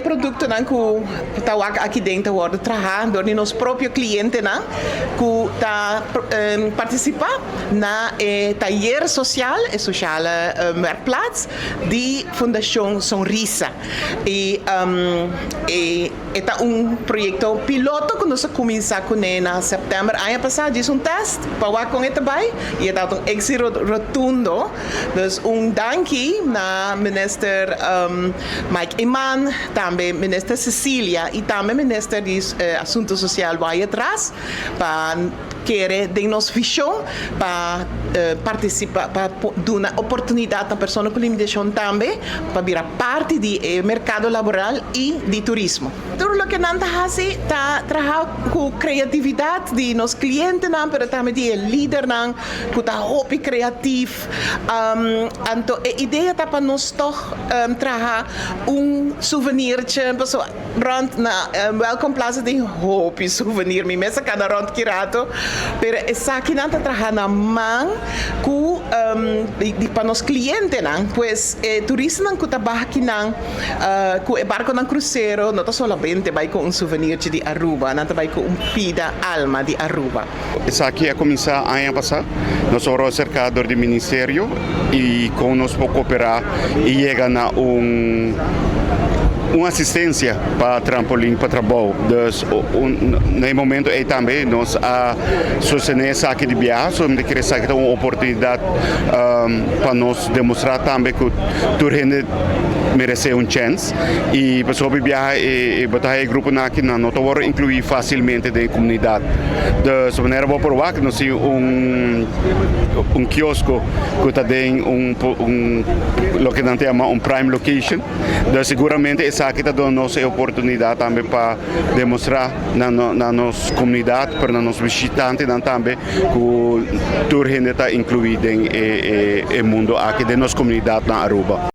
productonan que tawag aqui dentro wordo trabalhar door nos próprios clientes nan que tá participar na taller social e sociale werkplaats die Fundação Sonrisa e é proyecto piloto que nós começamos com na setembro ano passado é teste para com ele também e é exhibi rotundo então danke na minister Mike Iman também minister Cecília e também minister de assuntos sociais vai atrás para querer de nossa visão para participar para dar uma oportunidade a pessoas com limitação também para virar parte do mercado laboral e de turismo. Tudo o que nós fazemos está trabalhando com criatividade de nossos clientes, mas também de líder que está muito criativo. Então a ideia está para nós trabalhar souvenirtje, rond na Welcome Plaza tem hopi souvenir, me mesa cada rond kirato. Pero essa aqui não está trabalhando na mão com para os clientes, pois turistas que trabalham aqui com o barco no cruzeiro, não está solamente vai com souvenir de Aruba, não vai com pida alma de Aruba. Essa aqui é começar ano passado, nós somos cercados do ministério e com nós podemos cooperar e chega na uma assistência para trampolim para trabalho. No momento é também nós a sostener essa aqui de viagem, somente querer saber uma oportunidade para nós demonstrar também que toda gente merece chance e pessoal de viagem e botar o grupo aqui não pode incluir facilmente na comunidade. De maneira vou provar que nós temos quiosco que tem lo que não chama prime location. Seguramente essa aqui está dando nossa oportunidade também para demonstrar na nossa comunidade, para os visitantes também que toda gente está incluída no mundo aqui da nossa comunidade na Aruba.